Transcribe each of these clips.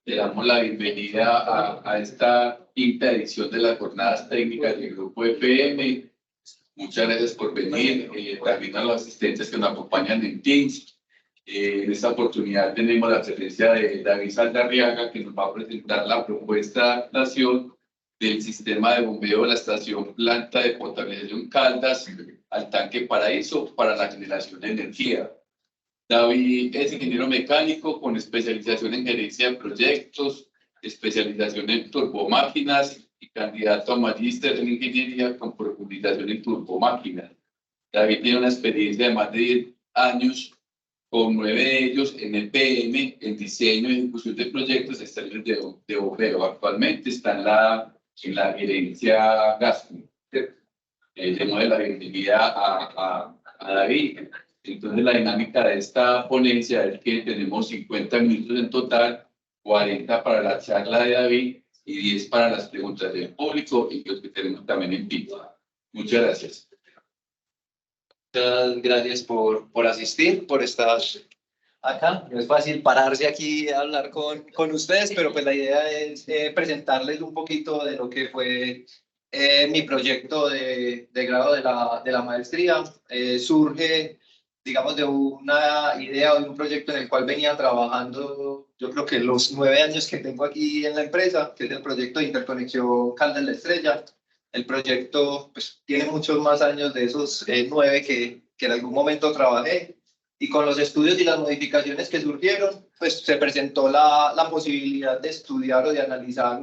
Le damos la bienvenida a esta quinta edición de las jornadas técnicas del Grupo EPM. Muchas gracias por venir, también a los asistentes que nos acompañan en Teams. En esta oportunidad tenemos la presencia de David Saldarriaga, que nos va a presentar la propuesta de adaptación del sistema de bombeo de la estación planta de potabilización Caldas al tanque Paraíso para la generación de energía. David es ingeniero mecánico con especialización en gerencia de proyectos, especialización en turbomáquinas y candidato a magíster en ingeniería con profundización en turbomáquinas. David tiene una experiencia de más de 10 años, con 9 de ellos en EPM, en diseño y ejecución de proyectos externos de bombeo. Actualmente está en la gerencia Gasco. Le doy la bienvenida a David. Entonces, la dinámica de esta ponencia es que tenemos 50 minutos en total, 40 para la charla de David y 10 para las preguntas del público y los que tenemos también en vivo. Muchas gracias. Muchas gracias por asistir, por estar acá. No es fácil pararse aquí a hablar con ustedes, pero pues la idea es presentarles un poquito de lo que fue mi proyecto de grado de la maestría. Surge, digamos, de una idea o de un proyecto en el cual venía trabajando, yo creo que los 9 años que tengo aquí en la empresa, que es el proyecto de interconexión Caldas La Estrella. El proyecto pues, tiene muchos más años de esos 9 que en algún momento trabajé, y con los estudios y las modificaciones que surgieron, pues se presentó la posibilidad de estudiar o de analizar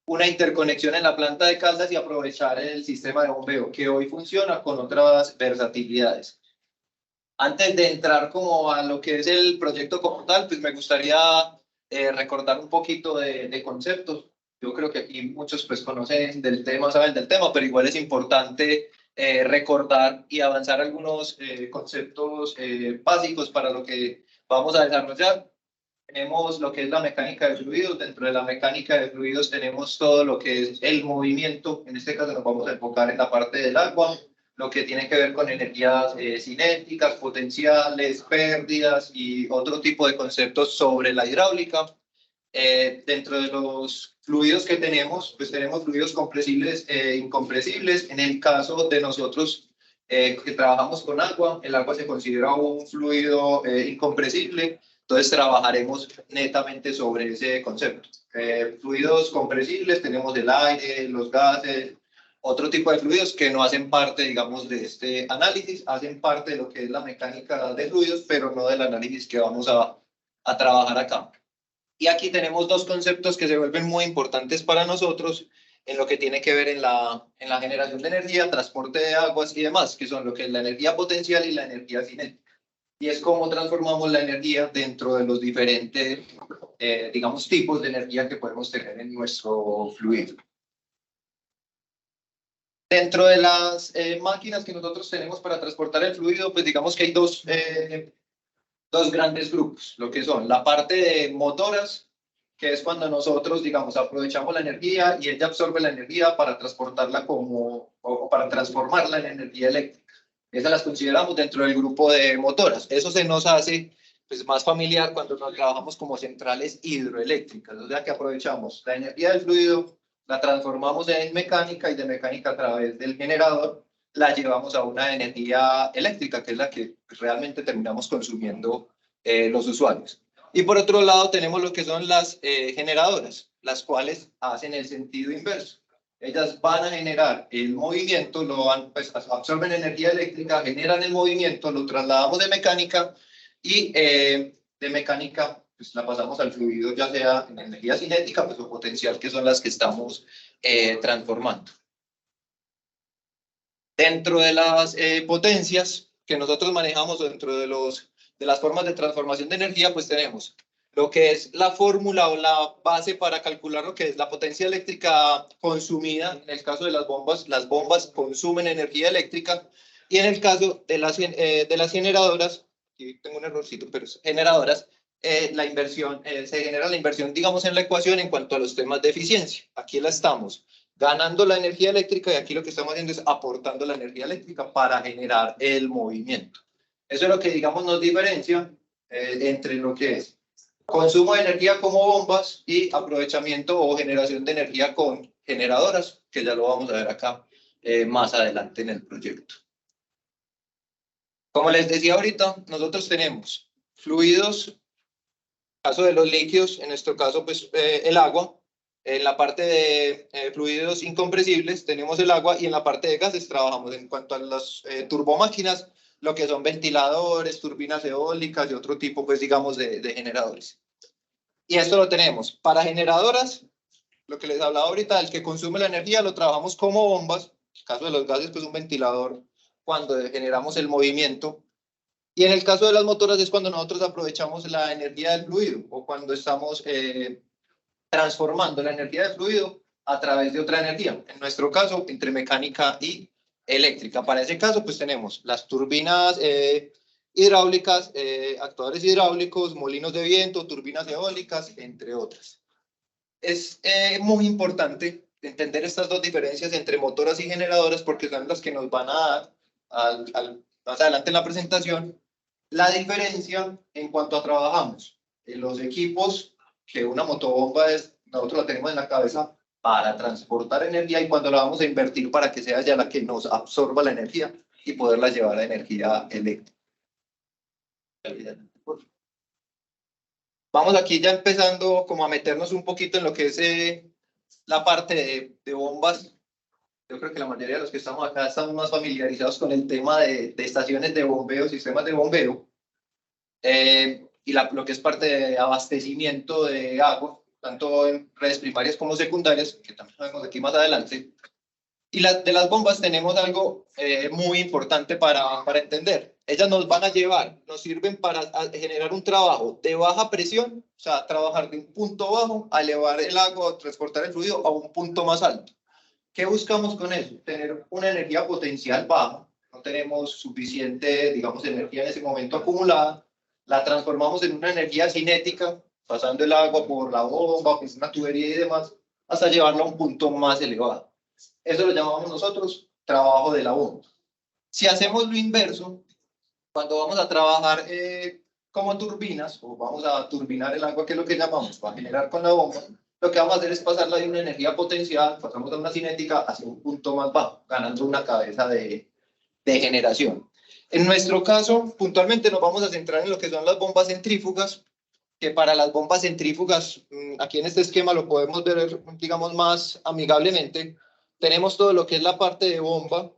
una interconexión en la planta de Caldas y aprovechar el sistema de bombeo que hoy funciona con otras versatilidades. Antes de entrar como a lo que es el proyecto como tal, pues me gustaría recordar un poquito de conceptos. Yo creo que aquí muchos pues conocen del tema, saben del tema, pero igual es importante recordar y avanzar algunos conceptos básicos para lo que vamos a desarrollar. Tenemos lo que es la mecánica de fluidos. Dentro de la mecánica de fluidos tenemos todo lo que es el movimiento. En este caso nos vamos a enfocar en la parte del agua, lo que tiene que ver con energías cinéticas, potenciales, pérdidas y otro tipo de conceptos sobre la hidráulica. Dentro de los fluidos que tenemos, pues tenemos fluidos compresibles e incompresibles. En el caso de nosotros que trabajamos con agua, el agua se considera un fluido incompresible, entonces trabajaremos netamente sobre ese concepto. Fluidos compresibles, tenemos el aire, los gases, otro tipo de fluidos que no hacen parte, digamos, de este análisis, hacen parte de lo que es la mecánica de fluidos, pero no del análisis que vamos a trabajar acá. Y aquí tenemos dos conceptos que se vuelven muy importantes para nosotros en lo que tiene que ver en la generación de energía, transporte de aguas y demás, que son lo que es la energía potencial y la energía cinética. Y es cómo transformamos la energía dentro de los diferentes, digamos, tipos de energía que podemos tener en nuestro fluido. Dentro de las máquinas que nosotros tenemos para transportar el fluido, pues digamos que hay dos grandes grupos, lo que son la parte de motoras, que es cuando nosotros, digamos, aprovechamos la energía y ella absorbe la energía para transportarla o para transformarla en energía eléctrica. Esas las consideramos dentro del grupo de motoras. Eso se nos hace pues, más familiar cuando nos trabajamos como centrales hidroeléctricas, o sea que aprovechamos la energía del fluido, la transformamos en mecánica y de mecánica a través del generador la llevamos a una energía eléctrica, que es la que realmente terminamos consumiendo los usuarios. Y por otro lado tenemos lo que son las generadoras, las cuales hacen el sentido inverso. Ellas van a generar el movimiento, pues, absorben energía eléctrica, generan el movimiento, lo trasladamos de mecánica y de mecánica pues, la pasamos al fluido, ya sea en energía cinética pues, o potencial, que son las que estamos transformando. Dentro de las potencias que nosotros manejamos, dentro de las formas de transformación de energía, pues tenemos lo que es la fórmula o la base para calcular lo que es la potencia eléctrica consumida. En el caso de las bombas consumen energía eléctrica, y en el caso de las generadoras, aquí tengo un errorcito, pero generadoras, se genera la inversión, digamos, en la ecuación en cuanto a los temas de eficiencia. Aquí la estamos ganando la energía eléctrica y aquí lo que estamos haciendo es aportando la energía eléctrica para generar el movimiento. Eso es lo que, digamos, nos diferencia entre lo que es Consumo de energía como bombas y aprovechamiento o generación de energía con generadoras, que ya lo vamos a ver acá más adelante en el proyecto. Como les decía ahorita, nosotros tenemos fluidos, en el caso de los líquidos, en nuestro caso pues el agua. En la parte de fluidos incompresibles tenemos el agua y en la parte de gases trabajamos. En cuanto a las turbomáquinas, lo que son ventiladores, turbinas eólicas y otro tipo, pues digamos, de generadores. Y esto lo tenemos para generadoras, lo que les hablaba ahorita, el que consume la energía lo trabajamos como bombas. En el caso de los gases, pues un ventilador cuando generamos el movimiento. Y en el caso de las motoras es cuando nosotros aprovechamos la energía del fluido o cuando estamos transformando la energía del fluido a través de otra energía. En nuestro caso, entre mecánica y eléctrica. Para ese caso, pues tenemos las turbinas hidráulicas, actuadores hidráulicos, molinos de viento, turbinas eólicas, entre otras. Es muy importante entender estas dos diferencias entre motoras y generadoras porque son las que nos van a dar más adelante en la presentación la diferencia en cuanto a trabajamos. En los equipos, que una motobomba es, nosotros la tenemos en la cabeza para transportar energía y cuando la vamos a invertir para que sea ya la que nos absorba la energía y poderla llevar a energía eléctrica. Vamos aquí ya empezando como a meternos un poquito en lo que es la parte de bombas. Yo creo que la mayoría de los que estamos acá estamos más familiarizados con el tema de estaciones de bombeo, sistemas de bombeo, y lo que es parte de abastecimiento de agua, tanto en redes primarias como secundarias, que también lo vemos aquí más adelante. Y de las bombas tenemos algo muy importante para entender. Ellas nos van a llevar, nos sirven para generar un trabajo de baja presión, o sea, trabajar de un punto bajo a elevar el agua, transportar el fluido a un punto más alto. ¿Qué buscamos con eso? Tener una energía potencial baja, no tenemos suficiente, digamos, energía en ese momento acumulada, la transformamos en una energía cinética, pasando el agua por la bomba, que es una tubería y demás, hasta llevarla a un punto más elevado. Eso lo llamamos nosotros trabajo de la bomba. Si hacemos lo inverso, cuando vamos a trabajar como turbinas, o vamos a turbinar el agua, que es lo que llamamos, para generar con la bomba, lo que vamos a hacer es pasarla de una energía potencial, pasamos a una cinética hacia un punto más bajo, ganando una cabeza de generación. En nuestro caso, puntualmente nos vamos a centrar en lo que son las bombas centrífugas, que para las bombas centrífugas, aquí en este esquema lo podemos ver, digamos, más amigablemente. Tenemos todo lo que es la parte de bomba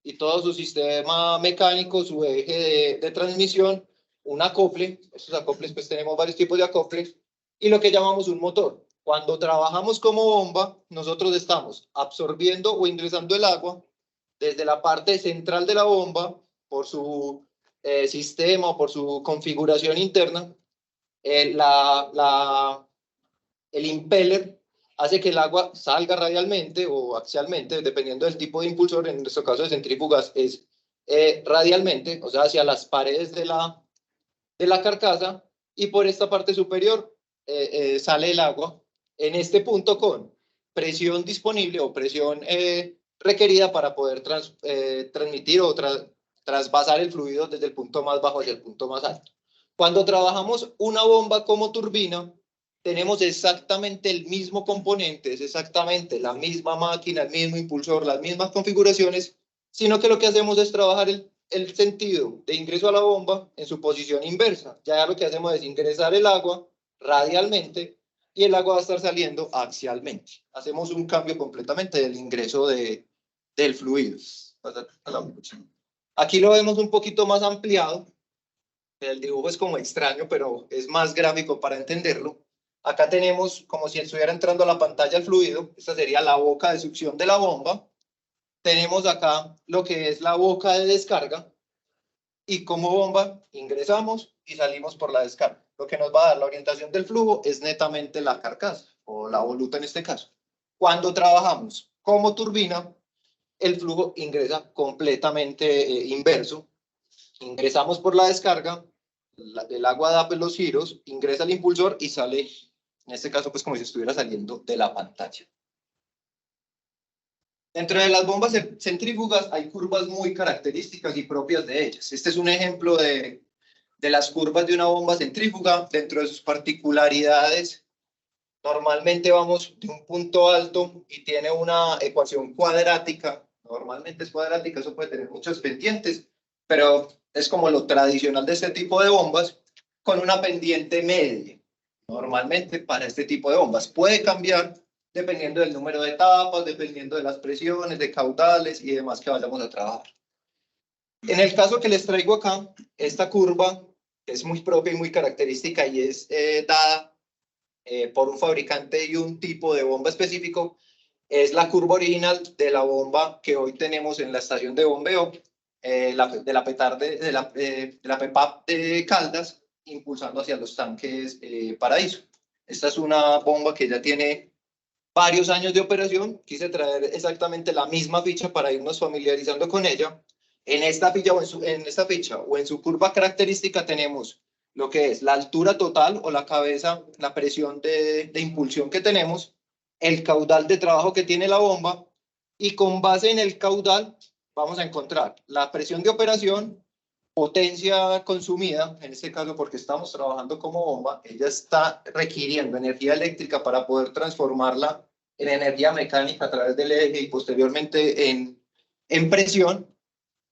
y todo su sistema mecánico, su eje de transmisión, un acople. Estos acoples, pues tenemos varios tipos de acoples, y lo que llamamos un motor. Cuando trabajamos como bomba, nosotros estamos absorbiendo o ingresando el agua desde la parte central de la bomba por su sistema o por su configuración interna. El impeller hace que el agua salga radialmente o axialmente, dependiendo del tipo de impulsor. En nuestro caso de centrífugas es radialmente, o sea, hacia las paredes de la carcasa, y por esta parte superior sale el agua en este punto con presión disponible o presión requerida para poder transmitir o trasvasar el fluido desde el punto más bajo hacia el punto más alto. Cuando trabajamos una bomba como turbina, tenemos exactamente el mismo componente, es exactamente la misma máquina, el mismo impulsor, las mismas configuraciones, sino que lo que hacemos es trabajar el sentido de ingreso a la bomba en su posición inversa. Ya lo que hacemos es ingresar el agua radialmente y el agua va a estar saliendo axialmente. Hacemos un cambio completamente del ingreso del fluido. Aquí lo vemos un poquito más ampliado. El dibujo es como extraño, pero es más gráfico para entenderlo. Acá tenemos como si estuviera entrando a la pantalla el fluido. Esta sería la boca de succión de la bomba. Tenemos acá lo que es la boca de descarga. Y como bomba ingresamos y salimos por la descarga. Lo que nos va a dar la orientación del flujo es netamente la carcasa, o la voluta en este caso. Cuando trabajamos como turbina, el flujo ingresa completamente inverso. Ingresamos por la descarga, el agua da los giros, ingresa el impulsor y sale, en este caso, pues como si estuviera saliendo de la pantalla. Dentro de las bombas centrífugas hay curvas muy características y propias de ellas. Este es un ejemplo de de las curvas de una bomba centrífuga. Dentro de sus particularidades, normalmente vamos de un punto alto y tiene una ecuación cuadrática. Normalmente es cuadrática, eso puede tener muchas pendientes, pero es como lo tradicional de este tipo de bombas, con una pendiente media. Normalmente para este tipo de bombas puede cambiar dependiendo del número de etapas, dependiendo de las presiones, de caudales y demás que vayamos a trabajar. En el caso que les traigo acá, esta curva es muy propia y muy característica y es dada por un fabricante y un tipo de bomba específico. Es la curva original de la bomba que hoy tenemos en la estación de bombeo, de la PEPAP de Caldas, impulsando hacia los tanques Paraíso. Esta es una bomba que ya tiene varios años de operación. Quise traer exactamente la misma ficha para irnos familiarizando con ella. En esta ficha o en su curva característica tenemos lo que es la altura total o la cabeza, la presión de impulsión que tenemos, el caudal de trabajo que tiene la bomba, y con base en el caudal vamos a encontrar la presión de operación, potencia consumida, en este caso porque estamos trabajando como bomba, ella está requiriendo energía eléctrica para poder transformarla en energía mecánica a través del eje y posteriormente en presión,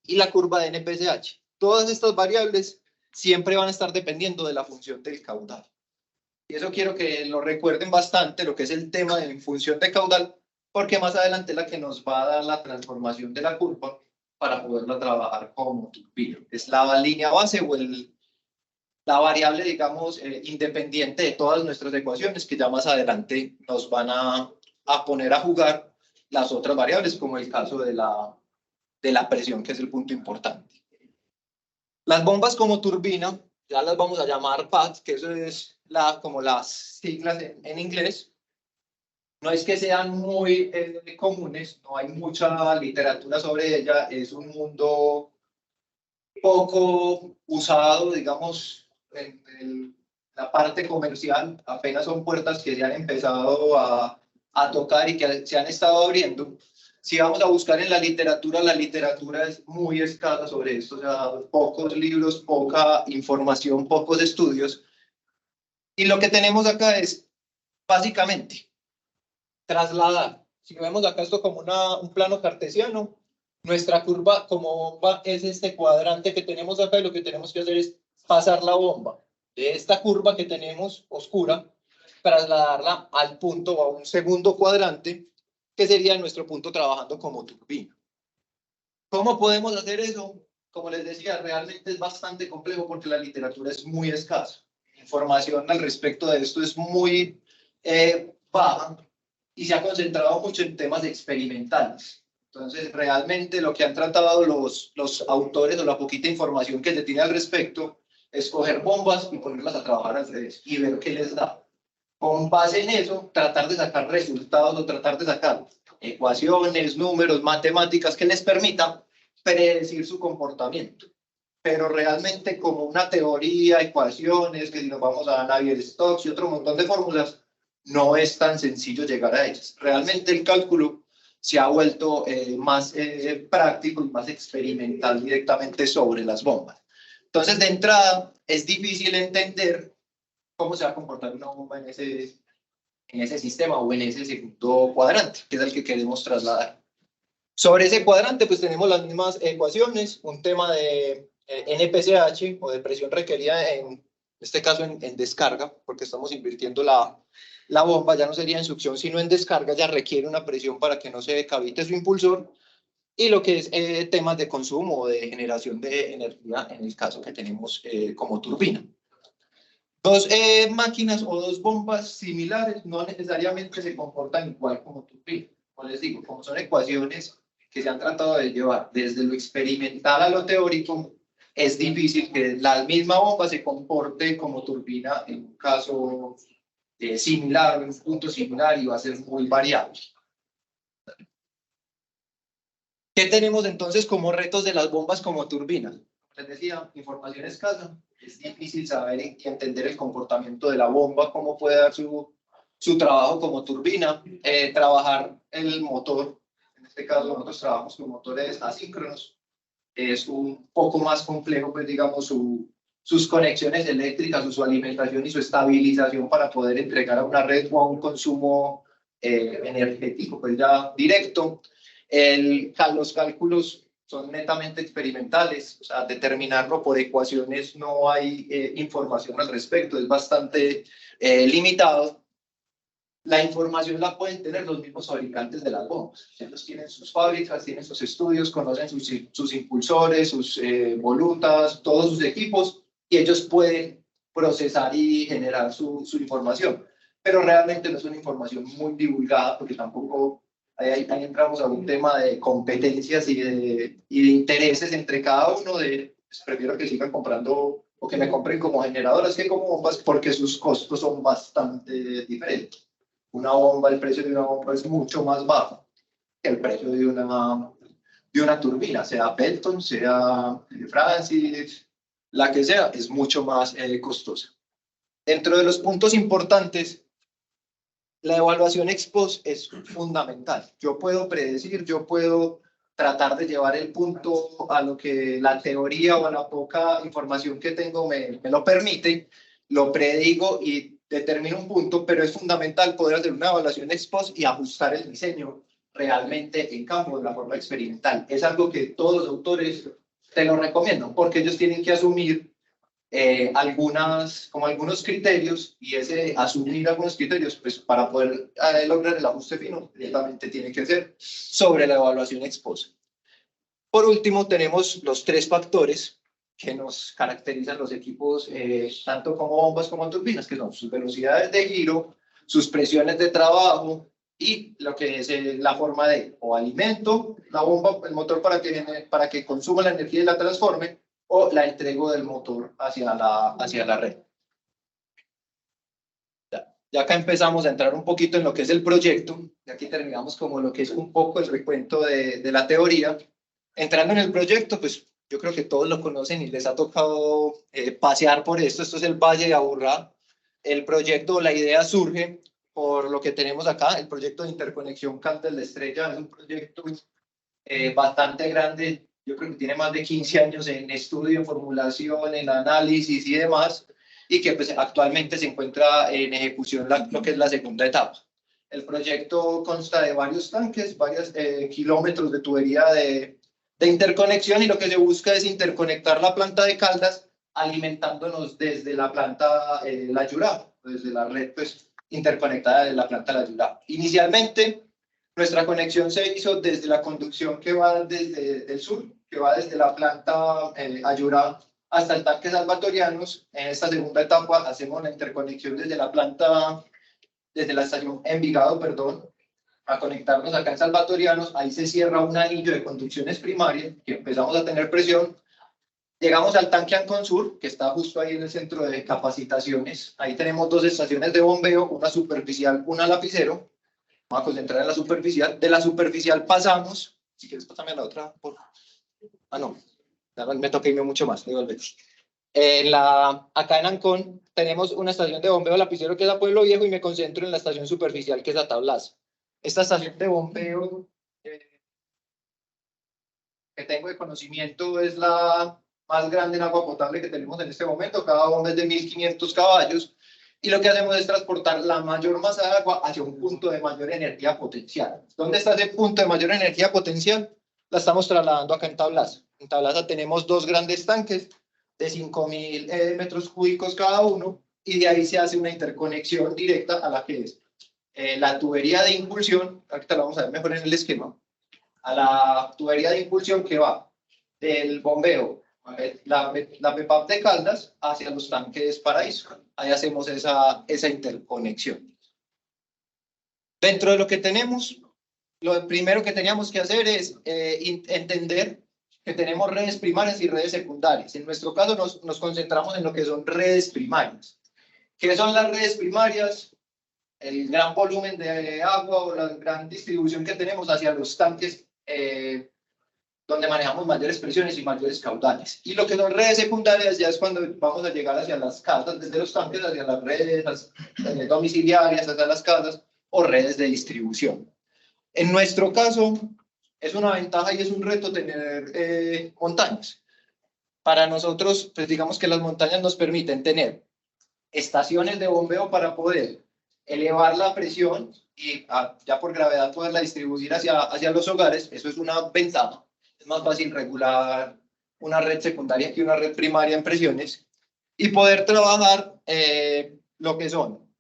y la curva de NPSH. Todas estas variables siempre van a estar dependiendo de la función del caudal. Y eso quiero que lo recuerden bastante, lo que es el tema de función de caudal, porque más adelante es la que nos va a dar la transformación de la curva para poderla trabajar como turbina. Es la línea base o la variable, digamos, independiente de todas nuestras ecuaciones, que ya más adelante nos van a poner a jugar las otras variables, como el caso de la presión, que es el punto importante. Las bombas como turbina, ya las vamos a llamar PAD, que eso es como las siglas en inglés. No es que sean muy comunes, no hay mucha literatura sobre ella, es un mundo poco usado, digamos, en la parte comercial. Apenas son puertas que se han empezado a tocar y que se han estado abriendo. Si vamos a buscar en la literatura es muy escasa sobre esto, o sea, pocos libros, poca información, pocos estudios. Y lo que tenemos acá es, básicamente, trasladar. Si vemos acá esto como un plano cartesiano, nuestra curva como bomba es este cuadrante que tenemos acá, y lo que tenemos que hacer es pasar la bomba de esta curva que tenemos oscura, trasladarla al punto o a un segundo cuadrante, que sería nuestro punto trabajando como turbina. ¿Cómo podemos hacer eso? Como les decía, realmente es bastante complejo porque la literatura es muy escasa. Información al respecto de esto es muy baja y se ha concentrado mucho en temas experimentales. Entonces, realmente lo que han tratado los autores, o la poquita información que se tiene al respecto, es coger bombas y ponerlas a trabajar al revés y ver qué les da. Con base en eso, tratar de sacar resultados o tratar de sacar ecuaciones, números, matemáticas que les permitan predecir su comportamiento. Pero realmente como una teoría, ecuaciones, que si nos vamos a Navier-Stokes y otro montón de fórmulas, no es tan sencillo llegar a ellas. Realmente el cálculo se ha vuelto más práctico y más experimental directamente sobre las bombas. Entonces, de entrada, es difícil entender cómo se va a comportar una bomba en ese sistema o en ese segundo cuadrante, que es el que queremos trasladar. Sobre ese cuadrante, pues tenemos las mismas ecuaciones, un tema de NPSH o de presión requerida, en este caso en descarga, porque estamos invirtiendo la bomba, ya no sería en succión, sino en descarga, ya requiere una presión para que no se cavite su impulsor, y lo que es temas de consumo o de generación de energía, en el caso que tenemos como turbina. Dos máquinas o dos bombas similares no necesariamente se comportan igual como turbina. Como les digo, como son ecuaciones que se han tratado de llevar desde lo experimental a lo teórico, es difícil que la misma bomba se comporte como turbina en un caso similar, en un punto similar, y va a ser muy variable. ¿Qué tenemos entonces como retos de las bombas como turbinas? Les decía, información escasa. Es difícil saber y entender el comportamiento de la bomba, cómo puede dar su trabajo como turbina, trabajar el motor. En este caso, nosotros trabajamos con motores asíncronos. Es un poco más complejo, pues, digamos, su sus conexiones eléctricas, su alimentación y su estabilización para poder entregar a una red o a un consumo energético pues ya directo. Los cálculos son netamente experimentales, o sea, determinarlo por ecuaciones no hay información al respecto, es bastante limitado. La información la pueden tener los mismos fabricantes de las bombas. Ellos tienen sus fábricas, tienen sus estudios, conocen sus impulsores, sus volutas, todos sus equipos, y ellos pueden procesar y generar su información. Pero realmente no es una información muy divulgada, porque tampoco ahí entramos a un tema de competencias y de intereses entre cada uno. Pues, prefiero que sigan comprando o que me compren como generadoras que como bombas, porque sus costos son bastante diferentes. Una bomba, el precio de una bomba es mucho más bajo que el precio de una turbina, sea Pelton, sea Francis, la que sea, es mucho más costosa. Dentro de los puntos importantes, la evaluación ex post es fundamental. Yo puedo predecir, yo puedo tratar de llevar el punto a lo que la teoría o a la poca información que tengo me lo permite, lo predigo y determino un punto, pero es fundamental poder hacer una evaluación ex post y ajustar el diseño realmente en campo de la forma experimental. Es algo que todos los autores te lo recomiendan, porque ellos tienen que asumir algunos criterios, y ese asumir algunos criterios, pues para poder lograr el ajuste fino, directamente tiene que ser sobre la evaluación ex post. Por último, tenemos los 3 factores que nos caracterizan los equipos, tanto como bombas como turbinas, que son sus velocidades de giro, sus presiones de trabajo y lo que es la forma de o alimento la bomba, el motor para que consuma la energía y la transforme, o la entrego del motor hacia la red. Ya acá empezamos a entrar un poquito en lo que es el proyecto, y aquí terminamos como lo que es un poco el recuento de la teoría. Entrando en el proyecto, pues yo creo que todos lo conocen y les ha tocado pasear por esto. Esto es el Valle de Aburrá. El proyecto, la idea surge por lo que tenemos acá, el proyecto de interconexión Cantel de Estrella. Es un proyecto bastante grande, yo creo que tiene más de 15 años en estudio, en formulación, en análisis y demás, y que pues, actualmente se encuentra en ejecución lo que es la segunda etapa. El proyecto consta de varios tanques, varios kilómetros de tubería de interconexión, y lo que se busca es interconectar la planta de Caldas alimentándonos desde la planta La Yurá, desde la red pues, interconectada de la planta La Yurá. Inicialmente, nuestra conexión se hizo desde la conducción que va desde el sur, que va desde la planta Ayurá hasta el tanque Salvatorianos. En esta segunda etapa hacemos la interconexión desde la planta, desde la estación Envigado, perdón, a conectarnos acá en Salvatorianos. Ahí se cierra un anillo de conducciones primarias, que empezamos a tener presión. Llegamos al tanque Ancon Sur, que está justo ahí en el centro de capacitaciones. Ahí tenemos 2 estaciones de bombeo, una superficial, una lapicero. Vamos a concentrar en la superficial. De la superficial pasamos, si quieres pasarme a la otra, por... no, me toca irme mucho más, acá en Ancón tenemos una estación de bombeo lapicero que es a Pueblo Viejo, y me concentro en la estación superficial que es a Tablazo. Esta estación de bombeo que tengo de conocimiento es la más grande en agua potable que tenemos en este momento. Cada bomba es de 1500 caballos. Y lo que hacemos es transportar la mayor masa de agua hacia un punto de mayor energía potencial. ¿Dónde está ese punto de mayor energía potencial? La estamos trasladando acá en Tablaza. En Tablaza tenemos 2 grandes tanques de 5000 metros cúbicos cada uno, y de ahí se hace una interconexión directa a la que es la tubería de impulsión. Ahorita lo vamos a ver mejor en el esquema. A la tubería de impulsión que va del bombeo, la PEPAP de Caldas, hacia los tanques Paraíso. Ahí hacemos esa interconexión. Dentro de lo que tenemos, lo primero que teníamos que hacer es entender que tenemos redes primarias y redes secundarias. En nuestro caso nos concentramos en lo que son redes primarias. ¿Qué son las redes primarias? El gran volumen de agua o la gran distribución que tenemos hacia los tanques donde manejamos mayores presiones y mayores caudales. Y lo que son redes secundarias ya es cuando vamos a llegar hacia las casas, desde los tanques hacia las redes domiciliarias, hacia las casas, o redes de distribución. En nuestro caso, es una ventaja y es un reto tener montañas. Para nosotros, pues digamos que las montañas nos permiten tener estaciones de bombeo para poder elevar la presión y ya por gravedad poderla distribuir hacia los hogares. Eso es una ventaja. Es más fácil regular una red secundaria que una red primaria en presiones y poder trabajar lo que son,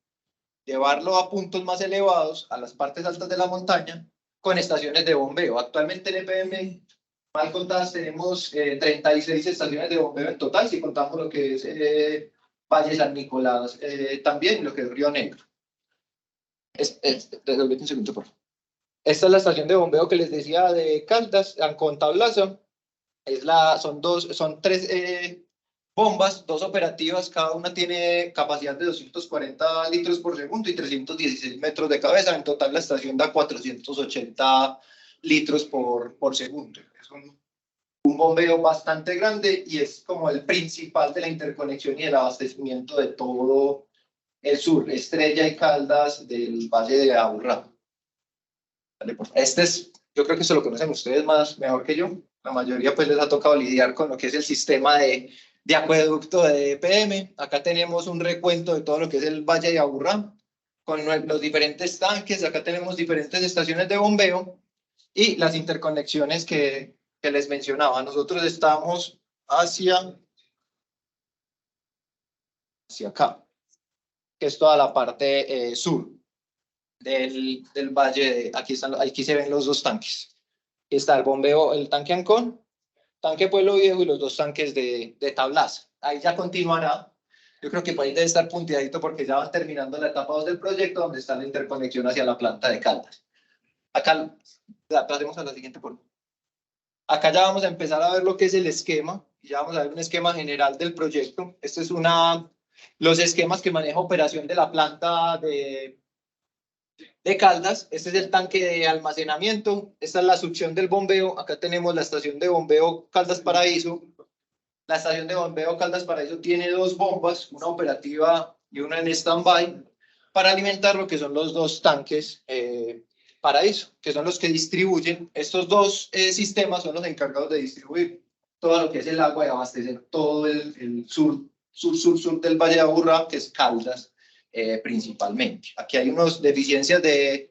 llevarlo a puntos más elevados, a las partes altas de la montaña, con estaciones de bombeo. Actualmente en EPM, mal contadas, tenemos 36 estaciones de bombeo en total, si contamos lo que es Valle San Nicolás, también lo que es Río Negro. Un segundo, por favor. Esta es la estación de bombeo que les decía de Caldas, Ancón Tablaza. Son tres bombas, dos operativas, cada una tiene capacidad de 240 litros por segundo y 316 metros de cabeza. En total la estación da 480 litros por segundo. Es un bombeo bastante grande y es como el principal de la interconexión y el abastecimiento de todo el sur, Estrella y Caldas del Valle de Aburrá. Yo creo que eso lo conocen ustedes mejor que yo. La mayoría pues les ha tocado lidiar con lo que es el sistema de acueducto de EPM. Acá tenemos un recuento de todo lo que es el Valle de Aburrá, con los diferentes tanques. Acá tenemos diferentes estaciones de bombeo y las interconexiones que les mencionaba. Nosotros estamos hacia acá, que es toda la parte sur del valle. Aquí se ven los dos tanques. Está el bombeo, el tanque Ancón, tanque Pueblo Viejo y los dos tanques de Tablaza. Ahí ya continuará. Yo creo que por ahí debe estar punteadito porque ya van terminando la etapa 2 del proyecto, donde está la interconexión hacia la planta de Caldas. Acá, pasemos a la siguiente, por favor. Acá ya vamos a empezar a ver lo que es el esquema. Ya vamos a ver un esquema general del proyecto. Este es los esquemas que maneja operación de la planta de Caldas. Este es el tanque de almacenamiento. Esta es la succión del bombeo. Acá tenemos la estación de bombeo Caldas Paraíso. La estación de bombeo Caldas Paraíso tiene dos bombas, una operativa y una en stand-by, para alimentar lo que son los dos tanques Paraíso, que son los que distribuyen. Estos dos sistemas son los encargados de distribuir todo lo que es el agua y abastecer todo el sur del Valle de Aburrá, que es Caldas principalmente. Aquí hay unas deficiencias de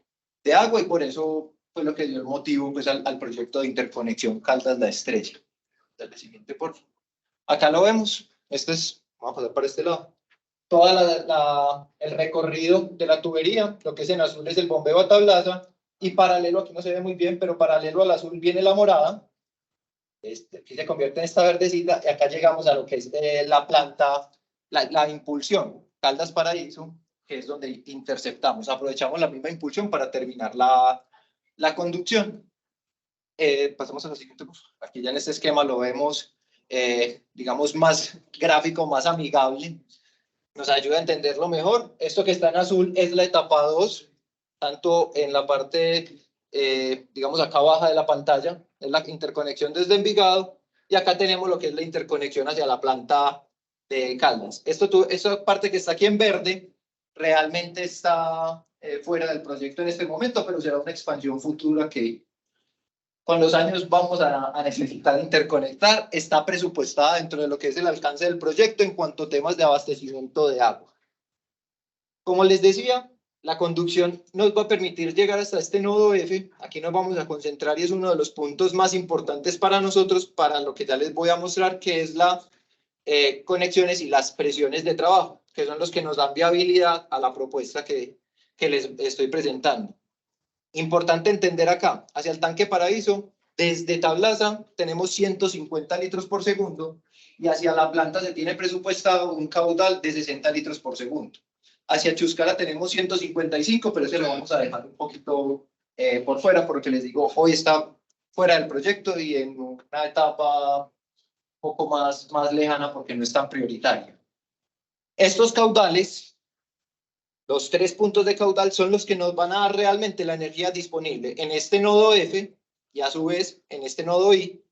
agua y por eso fue lo que dio el motivo pues, al proyecto de interconexión Caldas-La Estrella. Dale, siguiente, por favor. Acá lo vemos. Vamos a pasar para este lado. Todo el recorrido de la tubería, lo que es en azul es el bombeo a Tablaza, y paralelo, aquí no se ve muy bien, pero paralelo al azul viene la morada, aquí se convierte en esta verdecita, y acá llegamos a lo que es la planta, la impulsión, Caldas Paraíso, que es donde interceptamos, aprovechamos la misma impulsión para terminar la conducción. Pasamos a la siguiente. Aquí ya en este esquema lo vemos, digamos, más gráfico, más amigable. Nos ayuda a entenderlo mejor. Esto que está en azul es la etapa 2, tanto en la parte, digamos, acá baja de la pantalla, es la interconexión desde Envigado, y acá tenemos lo que es la interconexión hacia la planta de Caldas. Esta parte que está aquí en verde realmente está fuera del proyecto en este momento, pero será una expansión futura que con los años vamos a necesitar interconectar. Está presupuestada dentro de lo que es el alcance del proyecto en cuanto a temas de abastecimiento de agua. Como les decía, la conducción nos va a permitir llegar hasta este nodo F. Aquí nos vamos a concentrar y es uno de los puntos más importantes para nosotros, para lo que ya les voy a mostrar, que es las conexiones y las presiones de trabajo, que son los que nos dan viabilidad a la propuesta que les estoy presentando. Importante entender acá, hacia el tanque Paraíso, desde Tablaza tenemos 150 litros por segundo y hacia la planta se tiene presupuestado un caudal de 60 litros por segundo. Hacia Chuscara tenemos 155, pero ese lo vamos a dejar un poquito por fuera, porque les digo, hoy está fuera del proyecto y en una etapa un poco más lejana porque no es tan prioritaria. Estos caudales, los 3 puntos de caudal, son los que nos van a dar realmente la energía disponible en este nodo F y a su vez en este nodo I,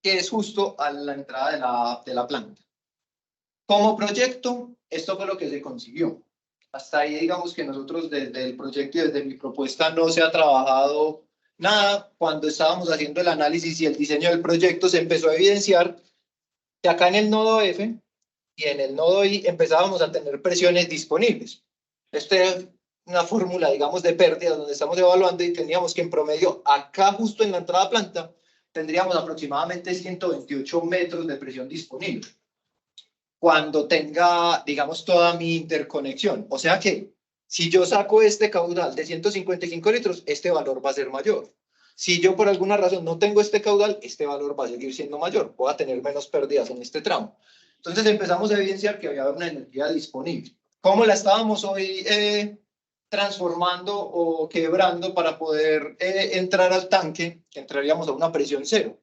que es justo a la entrada de la planta. Como proyecto, esto fue lo que se consiguió. Hasta ahí digamos que nosotros desde el proyecto y desde mi propuesta no se ha trabajado nada. Cuando estábamos haciendo el análisis y el diseño del proyecto se empezó a evidenciar que acá en el nodo F y en el nodo I empezábamos a tener presiones disponibles. Esta es una fórmula, digamos, de pérdida donde estamos evaluando y teníamos que en promedio, acá justo en la entrada a planta, tendríamos aproximadamente 128 metros de presión disponible cuando tenga, digamos, toda mi interconexión. O sea que si yo saco este caudal de 155 litros, este valor va a ser mayor. Si yo por alguna razón no tengo este caudal, este valor va a seguir siendo mayor. Voy a tener menos pérdidas en este tramo. Entonces empezamos a evidenciar que había una energía disponible. ¿Cómo la estábamos hoy transformando o quebrando para poder entrar al tanque? Que entraríamos a una presión cero.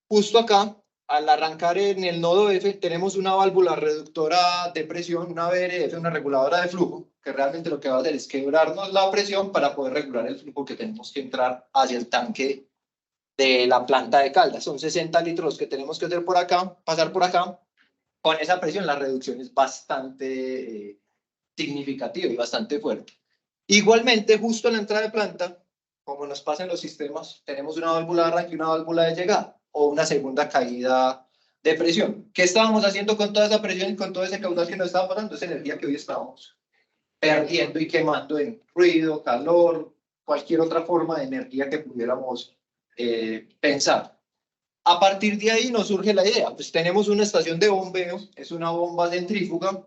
Justo acá, al arrancar en el nodo F, tenemos una válvula reductora de presión, una VRF, una reguladora de flujo, que realmente lo que va a hacer es quebrarnos la presión para poder regular el flujo que tenemos que entrar hacia el tanque de la planta de Caldas. Son 60 litros que tenemos que hacer por acá, pasar por acá. Con esa presión la reducción es bastante significativa y bastante fuerte. Igualmente, justo en la entrada de planta, como nos pasa en los sistemas, tenemos una válvula de arranque y una válvula de llegada, o una segunda caída de presión. ¿Qué estábamos haciendo con toda esa presión y con todo ese caudal que nos estaba pasando? Esa energía que hoy estábamos perdiendo y quemando en ruido, calor, cualquier otra forma de energía que pudiéramos pensar. A partir de ahí nos surge la idea, pues tenemos una estación de bombeo, es una bomba centrífuga,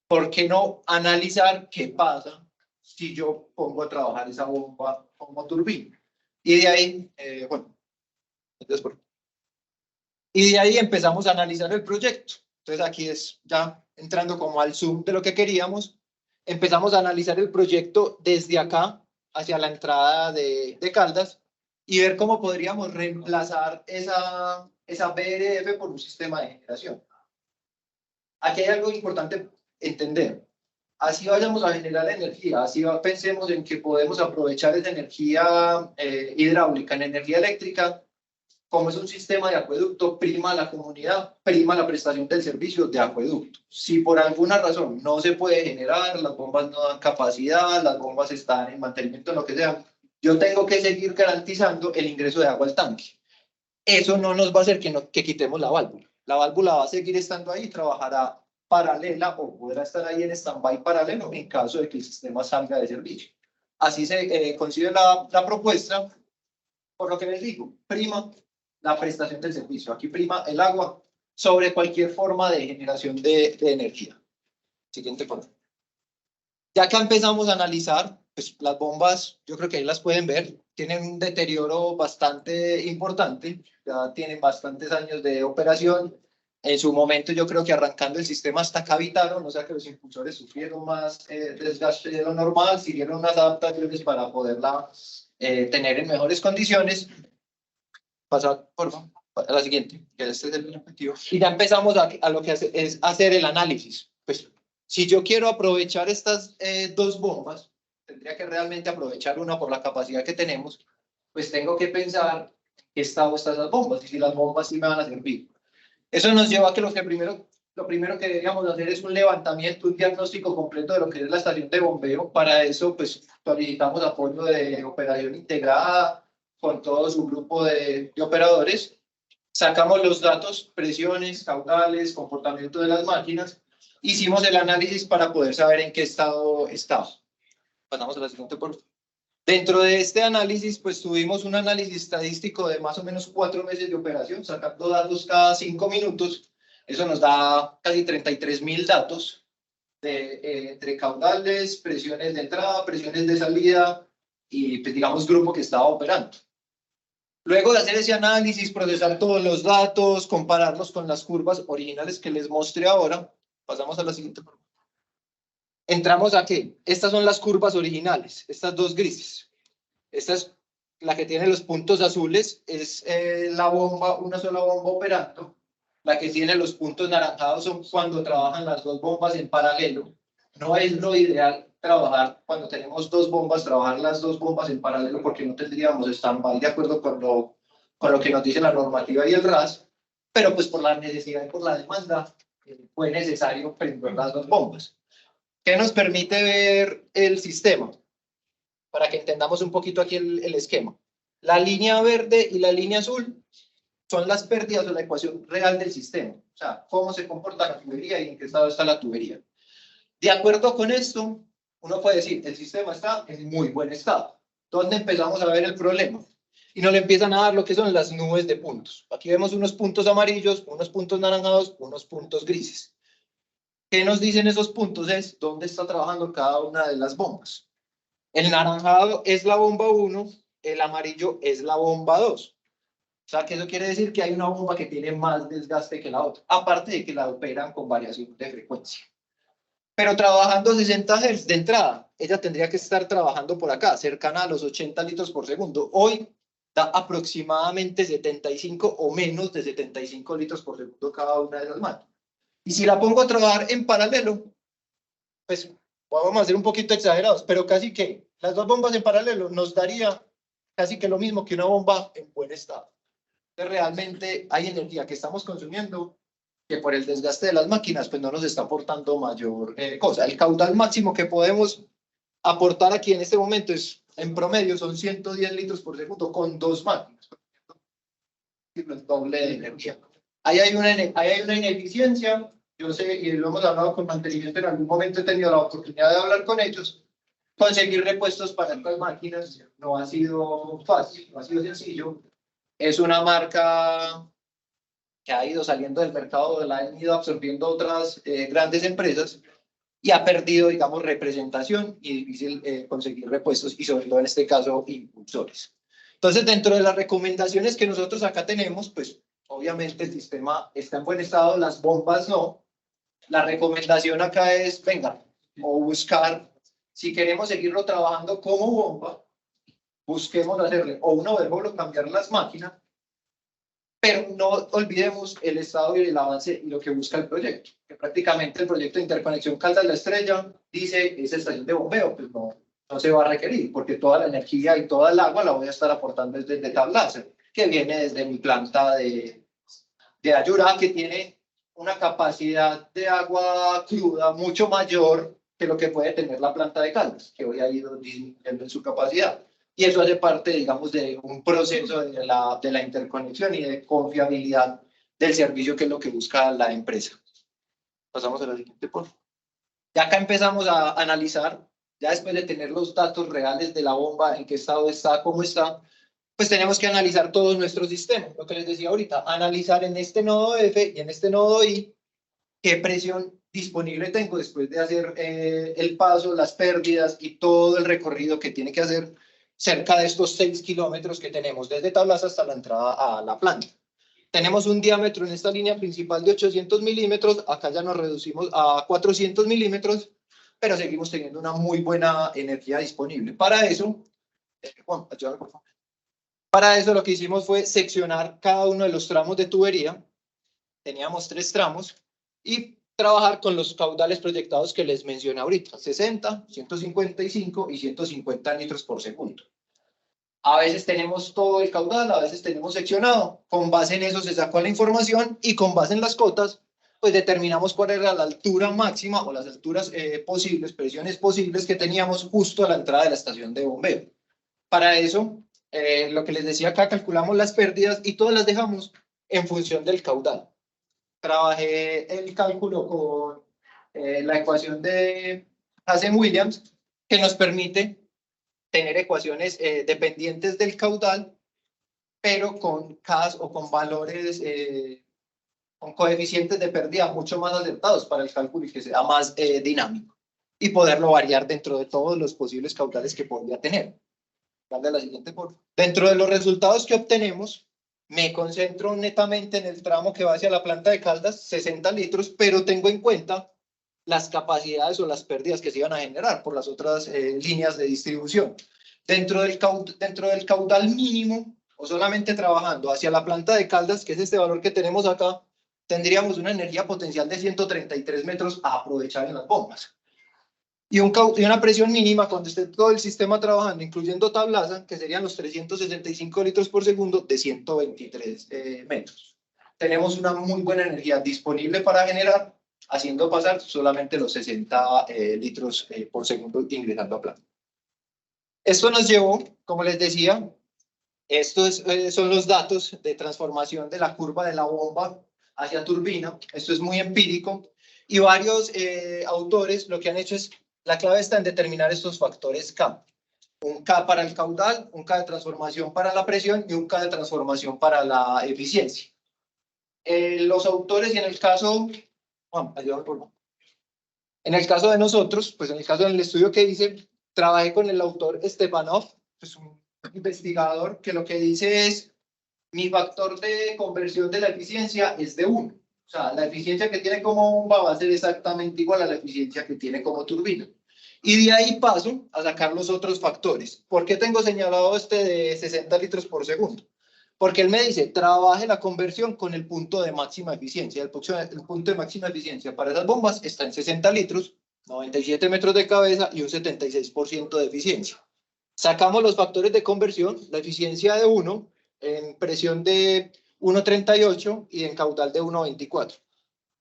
¿por qué no analizar qué pasa si yo pongo a trabajar esa bomba como turbina? Y de ahí, bueno, y de ahí empezamos a analizar el proyecto. Entonces aquí es ya entrando como al zoom de lo que queríamos, empezamos a analizar el proyecto desde acá hacia la entrada de Caldas y ver cómo podríamos reemplazar esa BRF por un sistema de generación. Aquí hay algo importante entender. Así vayamos a generar energía, así pensemos en que podemos aprovechar esa energía hidráulica en energía eléctrica. Como es un sistema de acueducto, prima la comunidad, prima la prestación del servicio de acueducto. Si por alguna razón no se puede generar, las bombas no dan capacidad, las bombas están en mantenimiento, lo que sea, yo tengo que seguir garantizando el ingreso de agua al tanque. Eso no nos va a hacer que quitemos la válvula. La válvula va a seguir estando ahí, trabajará paralela o podrá estar ahí en stand-by paralelo en caso de que el sistema salga de servicio. Así se concibe la propuesta, por lo que les digo, prima la prestación del servicio. Aquí prima el agua sobre cualquier forma de generación de energía. Siguiente por favor. Ya que empezamos a analizar, pues las bombas, yo creo que ahí las pueden ver, tienen un deterioro bastante importante, ya tienen bastantes años de operación. En su momento yo creo que arrancando el sistema hasta cavitaron, o sea que los impulsores sufrieron más desgaste de lo normal, siguieron unas adaptaciones para poderla tener en mejores condiciones. Pasar, por favor, a la siguiente, que este es el objetivo. Y ya empezamos a lo que es hacer el análisis. Pues, si yo quiero aprovechar estas dos bombas, tendría que realmente aprovechar una por la capacidad que tenemos, pues tengo que pensar qué estado están las bombas y si las bombas sí me van a servir. Eso nos lleva a que lo primero que deberíamos hacer es un levantamiento, un diagnóstico completo de lo que es la estación de bombeo. Para eso, pues, solicitamos apoyo de operación integrada, con todo su grupo de operadores, sacamos los datos, presiones, caudales, comportamiento de las máquinas, hicimos el análisis para poder saber en qué estado estaba. Pasamos a la siguiente, por favor. Dentro de este análisis, pues tuvimos un análisis estadístico de más o menos 4 meses de operación, sacando datos cada 5 minutos. Eso nos da casi 33.000 datos entre caudales, presiones de entrada, presiones de salida y, pues, digamos, grupo que estaba operando. Luego de hacer ese análisis, procesar todos los datos, compararlos con las curvas originales que les mostré ahora, pasamos a la siguiente. Entramos a que estas son las curvas originales, estas dos grises. Esta es la que tiene los puntos azules, es la bomba, una sola bomba operando. La que tiene los puntos naranjados son cuando trabajan las dos bombas en paralelo. No es lo ideal trabajar cuando tenemos dos bombas, trabajar las dos bombas en paralelo, porque no tendríamos stand-by de acuerdo con lo que nos dice la normativa y el RAS, pero pues por la necesidad y por la demanda fue necesario prender las dos bombas. ¿Qué nos permite ver el sistema? Para que entendamos un poquito aquí el esquema. La línea verde y la línea azul son las pérdidas o la ecuación real del sistema. O sea, cómo se comporta la tubería y en qué estado está la tubería. De acuerdo con esto, uno puede decir, el sistema está en muy buen estado. ¿Dónde empezamos a ver el problema? Y nos le empiezan a dar lo que son las nubes de puntos. Aquí vemos unos puntos amarillos, unos puntos naranjados, unos puntos grises. ¿Qué nos dicen esos puntos? Es dónde está trabajando cada una de las bombas. El naranjado es la bomba 1, el amarillo es la bomba 2. O sea, que eso quiere decir que hay una bomba que tiene más desgaste que la otra, aparte de que la operan con variación de frecuencia. Pero trabajando 60 Hz de entrada, ella tendría que estar trabajando por acá, cercana a los 80 litros por segundo. Hoy da aproximadamente 75 o menos de 75 litros por segundo cada una de las máquinas. Y si la pongo a trabajar en paralelo, pues vamos a ser un poquito exagerados, pero casi que las dos bombas en paralelo nos daría casi que lo mismo que una bomba en buen estado. Entonces, realmente hay energía que estamos consumiendo que por el desgaste de las máquinas pues no nos está aportando mayor cosa. El caudal máximo que podemos aportar aquí en este momento es, en promedio, son 110 litros por segundo con dos máquinas. El doble de energía. Ahí hay una ineficiencia. Yo sé, y lo hemos hablado con mantenimiento, en algún momento he tenido la oportunidad de hablar con ellos. Conseguir repuestos para estas máquinas no ha sido fácil, no ha sido sencillo. Es una marca que ha ido saliendo del mercado, la han ido absorbiendo otras grandes empresas y ha perdido, digamos, representación y difícil conseguir repuestos y sobre todo en este caso impulsores. Entonces, dentro de las recomendaciones que nosotros acá tenemos, pues obviamente el sistema está en buen estado, las bombas no. La recomendación acá es, venga, o buscar, si queremos seguirlo trabajando como bomba, busquemos hacerle o un overhaul o cambiar las máquinas, pero no olvidemos el estado y el avance y lo que busca el proyecto, que prácticamente el proyecto de interconexión Caldas-La Estrella dice, esa estación de bombeo, pues no se va a requerir, porque toda la energía y toda el agua la voy a estar aportando desde Tablaza, que viene desde mi planta de Ayura, que tiene una capacidad de agua cruda mucho mayor que lo que puede tener la planta de Caldas, que hoy ha ido disminuyendo en su capacidad. Y eso hace parte, digamos, de un proceso de la interconexión y de confiabilidad del servicio, que es lo que busca la empresa. Pasamos a la siguiente, por favor. Ya acá empezamos a analizar, ya después de tener los datos reales de la bomba, en qué estado está, cómo está, pues tenemos que analizar todos nuestros sistemas. Lo que les decía ahorita, analizar en este nodo F y en este nodo I qué presión disponible tengo después de hacer el paso, las pérdidas y todo el recorrido que tiene que hacer cerca de estos 6 kilómetros que tenemos desde Tablaza hasta la entrada a la planta. Tenemos un diámetro en esta línea principal de 800 milímetros, acá ya nos reducimos a 400 milímetros, pero seguimos teniendo una muy buena energía disponible. Para eso, Juan, ayúdame por favor. Para eso lo que hicimos fue seccionar cada uno de los tramos de tubería, teníamos 3 tramos, y trabajar con los caudales proyectados que les mencioné ahorita, 60, 155 y 150 litros por segundo. A veces tenemos todo el caudal, a veces tenemos seccionado. Con base en eso se sacó la información y con base en las cotas, pues determinamos cuál era la altura máxima o las alturas posibles, presiones posibles que teníamos justo a la entrada de la estación de bombeo. Para eso, lo que les decía acá, calculamos las pérdidas y todas las dejamos en función del caudal. Trabajé el cálculo con la ecuación de Hazen-Williams, que nos permite tener ecuaciones dependientes del caudal, pero con CAS o con valores, con coeficientes de pérdida mucho más acertados para el cálculo y que sea más dinámico y poderlo variar dentro de todos los posibles caudales que podría tener. Dale a la siguiente, por favor. Dentro de los resultados que obtenemos, me concentro netamente en el tramo que va hacia la planta de Caldas, 60 litros, pero tengo en cuenta las capacidades o las pérdidas que se iban a generar por las otras líneas de distribución. Dentro del caudal mínimo, o solamente trabajando hacia la planta de Caldas, que es este valor que tenemos acá, tendríamos una energía potencial de 133 metros a aprovechar en las bombas. Y una presión mínima cuando esté todo el sistema trabajando, incluyendo Tablaza, que serían los 365 litros por segundo, de 123 metros. Tenemos una muy buena energía disponible para generar, haciendo pasar solamente los 60 litros por segundo ingresando a planta. Esto nos llevó, como les decía, Son los datos de transformación de la curva de la bomba hacia turbina. Esto es muy empírico. Y varios autores lo que han hecho es, la clave está en determinar estos factores K. Un K para el caudal, un K de transformación para la presión y un K de transformación para la eficiencia. Los autores, y en el caso, ayúdame por favor. En el caso de nosotros, pues en el caso del estudio que hice, trabajé con el autor Stepanov, pues un investigador que lo que dice es, mi factor de conversión de la eficiencia es de 1. O sea, la eficiencia que tiene como bomba va a ser exactamente igual a la eficiencia que tiene como turbina. Y de ahí paso a sacar los otros factores. ¿Por qué tengo señalado este de 60 litros por segundo? Porque él me dice, trabaje la conversión con el punto de máxima eficiencia. El punto de máxima eficiencia para esas bombas está en 60 litros, 97 metros de cabeza y un 76% de eficiencia. Sacamos los factores de conversión, la eficiencia de 1, en presión de 1,38 y en caudal de 1,24.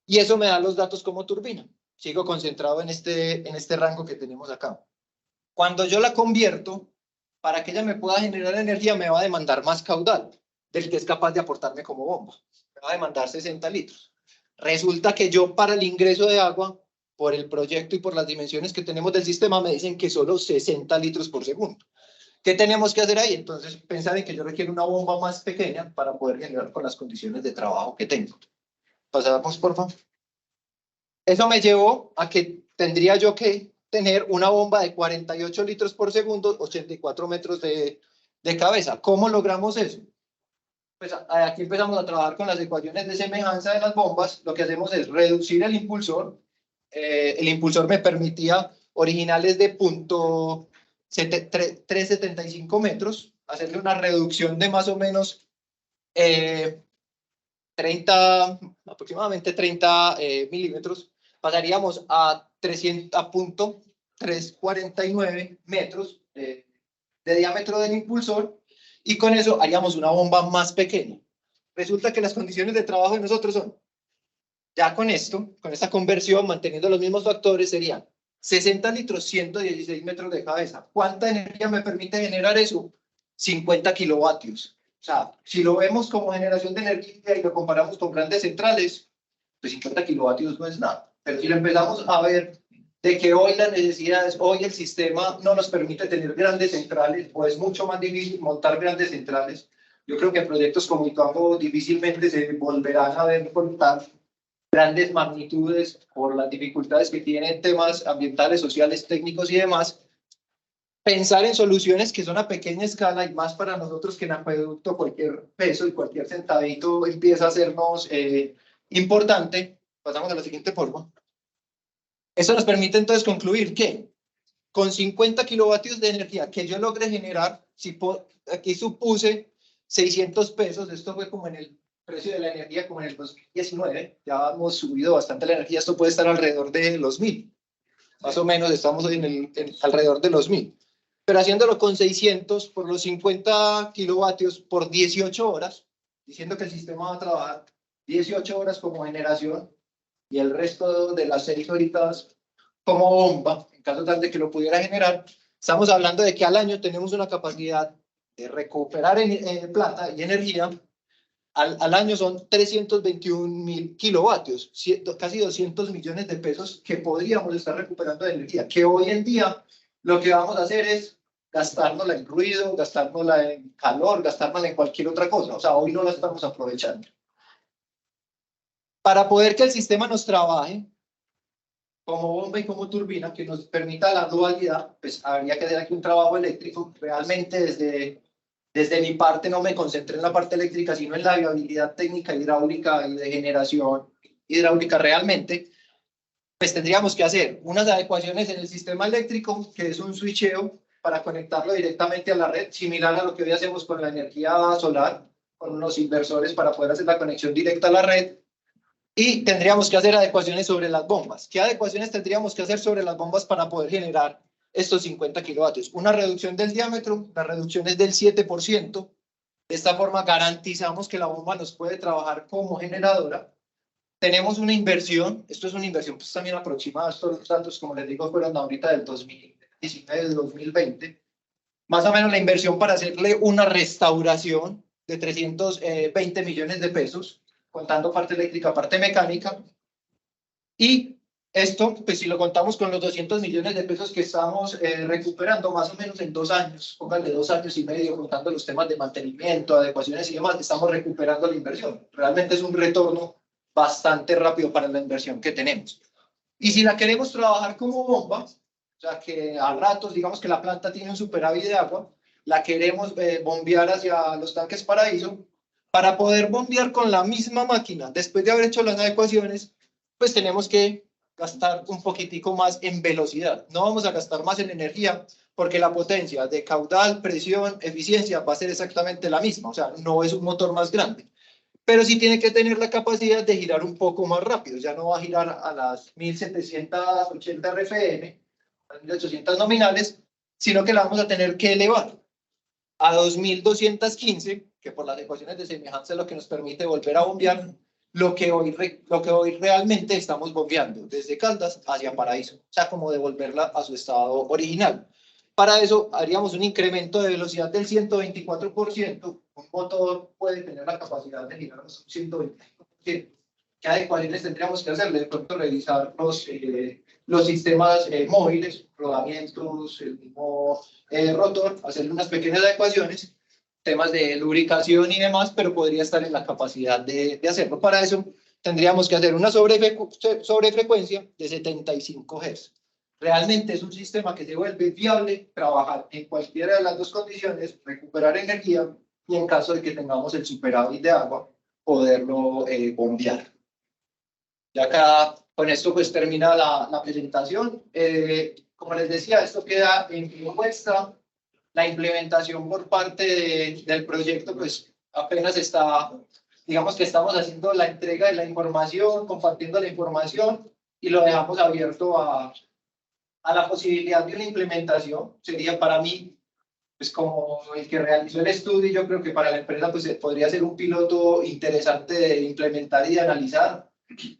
Y eso me da los datos como turbina. Sigo concentrado en este rango que tenemos acá. Cuando yo la convierto, para que ella me pueda generar energía, me va a demandar más caudal del que es capaz de aportarme como bomba. Me va a demandar 60 litros. Resulta que yo para el ingreso de agua, por el proyecto y por las dimensiones que tenemos del sistema, me dicen que solo 60 litros por segundo. ¿Qué tenemos que hacer ahí? Entonces, pensar en que yo requiero una bomba más pequeña para poder generar con las condiciones de trabajo que tengo. Pasamos, por favor. Eso me llevó a que tendría yo que tener una bomba de 48 litros por segundo, 84 metros de cabeza. ¿Cómo logramos eso? Pues aquí empezamos a trabajar con las ecuaciones de semejanza de las bombas. Lo que hacemos es reducir el impulsor. El impulsor me permitía originales de 375 metros, hacerle una reducción de más o menos aproximadamente 30 milímetros. Pasaríamos a 349 metros de diámetro del impulsor y con eso haríamos una bomba más pequeña. Resulta que las condiciones de trabajo de nosotros son, ya con esto, con esta conversión, manteniendo los mismos factores, serían 60 litros, 116 metros de cabeza. ¿Cuánta energía me permite generar eso? 50 kilovatios. O sea, si lo vemos como generación de energía y lo comparamos con grandes centrales, pues 50 kilovatios no es nada. Pero si lo empezamos a ver de que hoy las necesidades, hoy el sistema no nos permite tener grandes centrales, o es mucho más difícil montar grandes centrales, yo creo que proyectos como Ituango difícilmente se volverán a ver contar grandes magnitudes por las dificultades que tienen temas ambientales, sociales, técnicos y demás. Pensar en soluciones que son a pequeña escala y más para nosotros que en acueducto cualquier peso y cualquier centavito empieza a hacernos importante. Pasamos a la siguiente forma. Eso nos permite entonces concluir que con 50 kilovatios de energía que yo logré generar, aquí supuse 600 pesos, esto fue como en el precio de la energía como en el 2019, ya hemos subido bastante la energía, esto puede estar alrededor de los 1.000, más o menos estamos hoy alrededor de los 1.000, pero haciéndolo con 600 por los 50 kilovatios por 18 horas, diciendo que el sistema va a trabajar 18 horas como generación y el resto de las 6 horitas como bomba, en caso tal de que lo pudiera generar, estamos hablando de que al año tenemos una capacidad de recuperar plata y energía. Al año son 321.000 kilovatios, casi 200 millones de pesos que podríamos estar recuperando de energía, que hoy en día lo que vamos a hacer es gastárnosla en ruido, gastárnosla en calor, gastárnosla en cualquier otra cosa. O sea, hoy no la estamos aprovechando. Para poder que el sistema nos trabaje como bomba y como turbina, que nos permita la dualidad, pues habría que hacer aquí un trabajo eléctrico. Realmente desde mi parte no me concentré en la parte eléctrica, sino en la viabilidad técnica hidráulica y de generación hidráulica realmente. Pues tendríamos que hacer unas adecuaciones en el sistema eléctrico, que es un switcheo para conectarlo directamente a la red, similar a lo que hoy hacemos con la energía solar, con los inversores para poder hacer la conexión directa a la red. Y tendríamos que hacer adecuaciones sobre las bombas. ¿Qué adecuaciones tendríamos que hacer sobre las bombas para poder generar estos 50 kilovatios? Una reducción del diámetro, la reducción es del 7%. De esta forma garantizamos que la bomba nos puede trabajar como generadora. Tenemos una inversión, esto es una inversión pues también aproximada, estos datos como les digo fueron ahorita del 2019, del 2020. Más o menos la inversión para hacerle una restauración de 320 millones de pesos, contando parte eléctrica, parte mecánica. Y esto, pues si lo contamos con los 200 millones de pesos que estamos recuperando, más o menos en 2 años, pónganle 2 años y medio, contando los temas de mantenimiento, adecuaciones y demás, estamos recuperando la inversión. Realmente es un retorno bastante rápido para la inversión que tenemos. Y si la queremos trabajar como bomba, o sea que a ratos, digamos que la planta tiene un superávit de agua, la queremos bombear hacia los tanques Paraíso, para poder bombear con la misma máquina, después de haber hecho las adecuaciones, pues tenemos que gastar un poquitico más en velocidad. No vamos a gastar más en energía, porque la potencia de caudal, presión, eficiencia va a ser exactamente la misma, o sea, no es un motor más grande. Pero sí tiene que tener la capacidad de girar un poco más rápido, ya no va a girar a las 1780 RFM, a las 1800 nominales, sino que la vamos a tener que elevar a 2215, que por las ecuaciones de semejanza es lo que nos permite volver a bombear lo que hoy realmente estamos bombeando, desde Caldas hacia Paraíso, o sea, como devolverla a su estado original. Para eso haríamos un incremento de velocidad del 124%, un motor puede tener la capacidad de girar un 125%. ¿Qué adecuaciones tendríamos que hacerle? De pronto revisar los sistemas móviles, rodamientos, el mismo rotor, hacerle unas pequeñas adecuaciones, temas de lubricación y demás, pero podría estar en la capacidad de hacerlo. Para eso tendríamos que hacer una sobrefrecuencia de 75 Hz. Realmente es un sistema que se vuelve viable trabajar en cualquiera de las dos condiciones, recuperar energía y en caso de que tengamos el superávit de agua, poderlo bombear. Ya acá con esto pues termina la presentación. Como les decía, esto queda en muestra. La implementación por parte del proyecto pues apenas está, digamos que estamos haciendo la entrega de la información, compartiendo la información y lo dejamos abierto a la posibilidad de una implementación. Sería para mí pues como el que realizó el estudio, yo creo que para la empresa pues podría ser un piloto interesante de implementar y de analizar.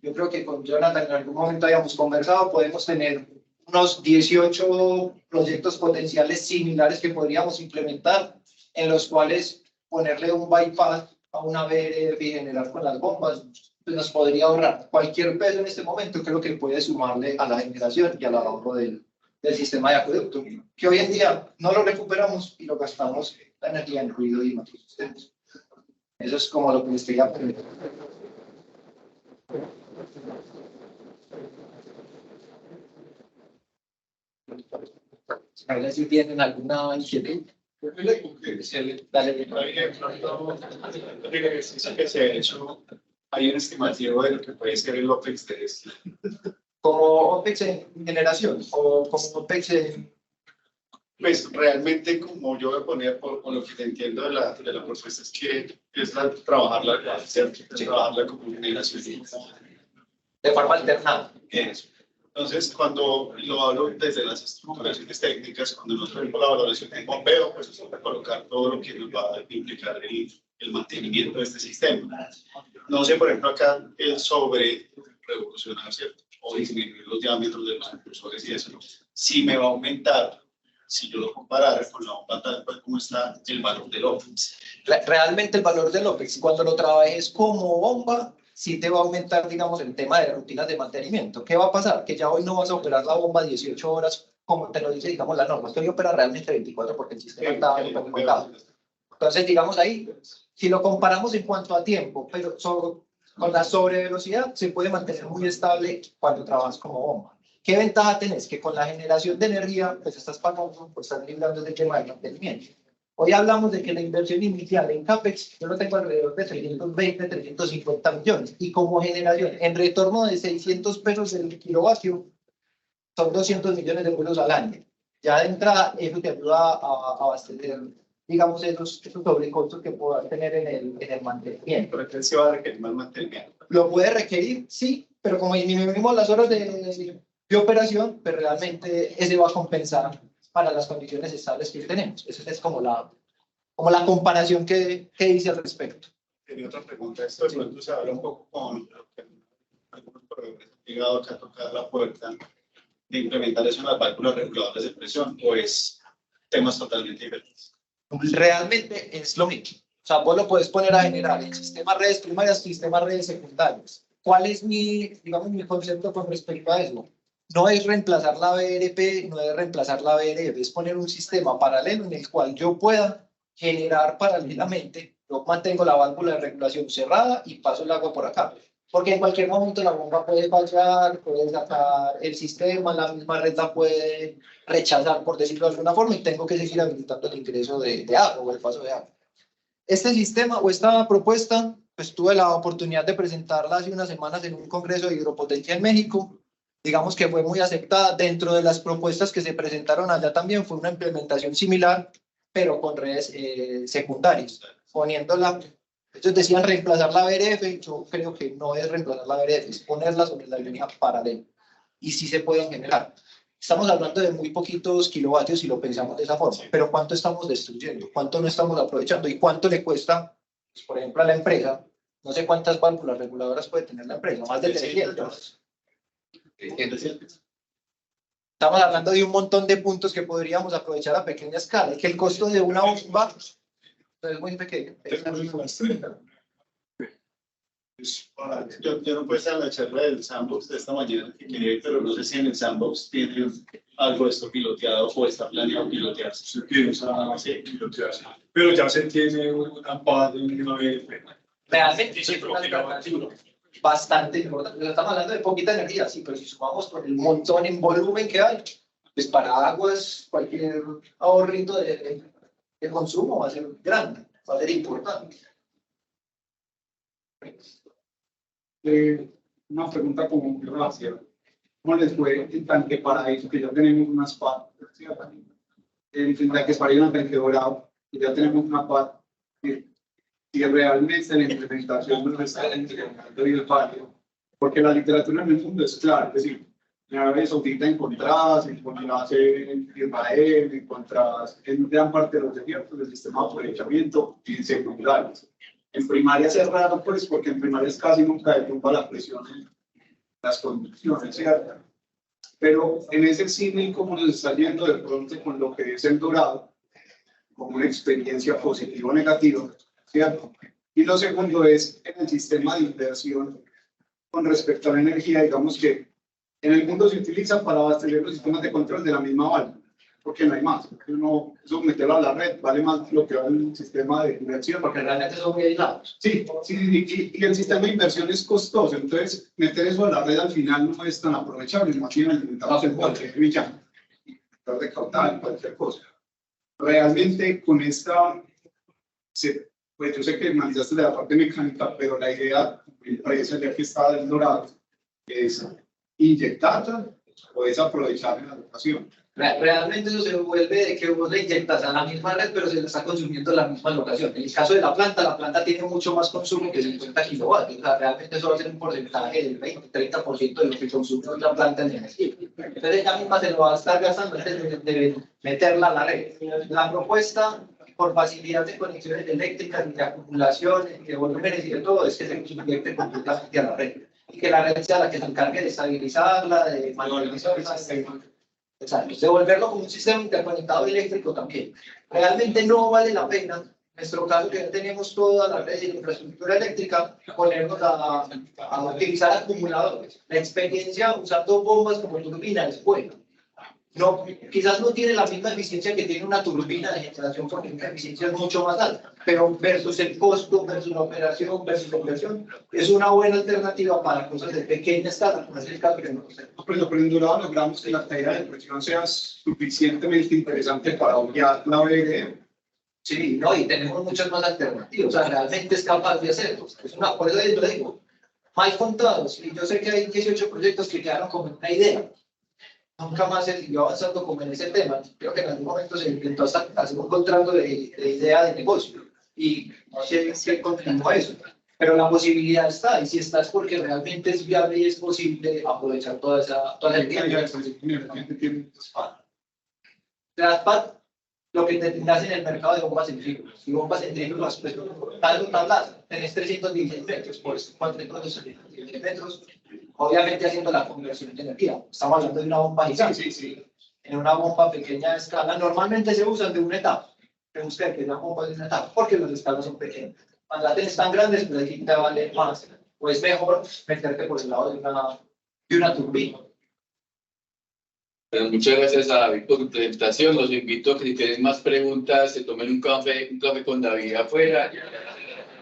Yo creo que con Jonathan en algún momento habíamos conversado, podemos tener unos 18 proyectos potenciales similares que podríamos implementar, en los cuales ponerle un bypass a una VRF y generar con las bombas, pues nos podría ahorrar cualquier peso en este momento, creo que puede sumarle a la generación y al ahorro del sistema de acueducto, que hoy en día no lo recuperamos y lo gastamos la energía en ruido y en otros sistemas. Eso es como lo que les quería preguntar. A ver si tienen alguna inquietud. Dale. El ejercicio que se ha hecho, hay un estimativo de lo que puede ser el OPEX de esto. ¿Como OPEX en generación o como OPEX en...? Pues realmente, como yo voy a poner, por lo que te entiendo de la propuesta, es que es trabajarla, ¿cierto? Trabajarla como generación. De forma alternada. Eso. Entonces, cuando lo hablo desde las estructuraciones técnicas, cuando nosotros vemos la valoración de bombeo, pues es para colocar todo lo que nos va a implicar el mantenimiento de este sistema. No sé, por ejemplo, acá el sobre revolucionar, ¿cierto? O disminuir los diámetros de los impulsores y eso, ¿no? Sí me va a aumentar, si yo lo comparara con la bomba tal cual como está, el valor del OPEX. Realmente el valor del OPEX, cuando lo trabajes como bomba, sí te va a aumentar, digamos, el tema de rutinas de mantenimiento. ¿Qué va a pasar? Que ya hoy no vas a operar la bomba 18 horas, como te lo dice, digamos, la norma. Esto hoy opera realmente 24 porque el sistema está colocado. Entonces, digamos ahí, si lo comparamos en cuanto a tiempo, pero con la sobrevelocidad, se puede mantener muy estable cuando trabajas como bomba. ¿Qué ventaja tenés? Que con la generación de energía, pues estás pagando, pues estás librando del tema del mantenimiento. Hoy hablamos de que la inversión inicial en CAPEX, yo lo tengo alrededor de 320, 350 millones. Y como generación, en retorno de 600 pesos el kilovatio, son 200 millones de pesos al año. Ya de entrada, eso te ayuda a abastecer, digamos, esos sobrecostos que puedas tener en el mantenimiento. Pero entonces se va a requerir más mantenimiento. Lo puede requerir, sí, pero como disminuimos las horas de operación, pues realmente ese va a compensar para las condiciones estables que tenemos. Esa es como la comparación que hice al respecto. Tenía otra pregunta. Esto de pronto se habla un poco con algunos proveedores que han llegado acá a tocar la puerta de implementar eso en las válvulas reguladoras de presión, o es temas totalmente diferentes. Realmente es lo mismo. O sea, vos lo puedes poner a generar en sistemas redes primarias y sistemas redes secundarias. ¿Cuál es digamos, mi concepto con respecto a eso? No es reemplazar la BRP, no es reemplazar la BRF, es poner un sistema paralelo en el cual yo pueda generar paralelamente. Yo mantengo la válvula de regulación cerrada y paso el agua por acá. Porque en cualquier momento la bomba puede fallar, puede sacar el sistema, la misma red la puede rechazar, por decirlo de alguna forma, y tengo que seguir habilitando el ingreso de agua o el paso de agua. Este sistema o esta propuesta, pues tuve la oportunidad de presentarla hace unas semanas en un congreso de hidropotencia en México. Digamos que fue muy aceptada. Dentro de las propuestas que se presentaron allá también fue una implementación similar, pero con redes secundarias, poniéndola. Ellos decían reemplazar la BRF, yo creo que no es reemplazar la BRF, es ponerla sobre la línea paralela. Y sí se pueden generar. Estamos hablando de muy poquitos kilovatios si lo pensamos de esa forma, pero ¿cuánto estamos destruyendo? ¿Cuánto no estamos aprovechando? ¿Y cuánto le cuesta, pues, por ejemplo, a la empresa? No sé cuántas válvulas reguladoras puede tener la empresa, más de 300. Estamos hablando de un montón de puntos que podríamos aprovechar a pequeña escala, y que el costo de una bomba es muy pequeño. Yo no puedo estar en la charla del sandbox de esta mañana que quería ir, pero no sé si en el sandbox tiene algo de esto piloteado o está planeado pilotearse. Se piensa pilotearse, pero ya se tiene una paz de una vez. Realmente sí, es una alternativa bastante importante. Estamos hablando de poquita energía, sí, pero si sumamos con el montón en volumen que hay, pues para aguas cualquier ahorrito de consumo va a ser grande, va a ser importante. Una pregunta como rápida. ¿Cómo les fue en tanque para eso? Que ya tenemos unas PAD, ¿cierto? En tanque para ir a tanque dorado, y ya tenemos una PAD. Si realmente la implementación no está implementando y el fallo, porque la literatura en el mundo es clara, es decir, en Arabia Saudita encontrás en Israel, encontrás en gran parte de los desiertos del sistema de aprovechamiento y en secundarios. En primaria es raro, pues, porque en primaria casi nunca derrumba la presión en las conducciones, ¿cierto? Pero en ese símil, como nos está yendo de pronto con lo que es el dorado, como una experiencia positiva o negativa, ¿cierto? Y lo segundo es en el sistema de inversión con respecto a la energía, digamos que en el mundo se utiliza para abastecer los sistemas de control de la misma válvula, porque no hay más. Eso meterlo a la red vale más lo que va el sistema de inversión. Porque realmente son muy aislados. Sí, y el sistema de inversión es costoso, entonces meter eso a la red al final no es tan aprovechable. Imagínense, alimentamos el cualquier villano, de caudal, cualquier cosa. Realmente con esta, pues yo sé que analizaste de la parte mecánica, pero la idea, ya que está del dorado, es inyectarla o es aprovechar la locación. Realmente eso se vuelve de que vos le inyectas a la misma red, pero se le está consumiendo en la misma locación. En el caso de la planta tiene mucho más consumo que 50 kilovatios. O sea, realmente eso va a ser un porcentaje del 20-30% de lo que consume otra planta en energía. Entonces ella misma se lo va a estar gastando antes de meterla a la red. La propuesta, por facilidad de conexiones eléctricas y de acumulación, de volúmenes y de todo, es que se inyecte completamente a la red. Y que la red sea la que se encargue de estabilizarla, de manualizarla, de volverlo como un sistema interconectado eléctrico también. Realmente no vale la pena, en nuestro caso que ya tenemos toda la red de infraestructura eléctrica, ponernos a utilizar acumuladores. La experiencia usando bombas como turbina es buena. No, quizás no tiene la misma eficiencia que tiene una turbina de generación, porque la eficiencia es mucho más alta, pero versus el costo, versus la operación, versus la inversión, es una buena alternativa para cosas de pequeña escala, como es el caso que nosotros tenemos. Pero en Dorado logramos que la caída de presión sea suficientemente interesante para obviar la BRF. Sí, no, y tenemos muchas más alternativas, o sea, realmente es capaz de hacerlo. Es una, por eso yo le digo, mal contados, y yo sé que hay 18 proyectos que quedaron como una idea. Nunca más se siguió avanzando como en ese tema. Creo que en algún momento se intentó hasta hacer un contrato de idea de negocio y se continuó eso. Pero la posibilidad está, y si está es porque realmente es viable y es posible aprovechar toda esa energía. Las PAD, lo que tendrás en el mercado de bombas centrífugas. Y bombas centrífugas, pues, tal tablas, tenés 316 metros por 416 metros. Obviamente haciendo la conversión de energía. Estamos hablando de una bomba gigante. Sí. en una bomba pequeña de escala. Normalmente se usan de una etapa. Creen ustedes que sean bombas de una etapa porque las escalas son pequeñas. Cuando las tienes tan grandes, pues aquí te vale más. O es mejor meterte por el lado de una turbina. Pero muchas gracias a David por su presentación. Los invito a que si tienen más preguntas se tomen un café con David afuera.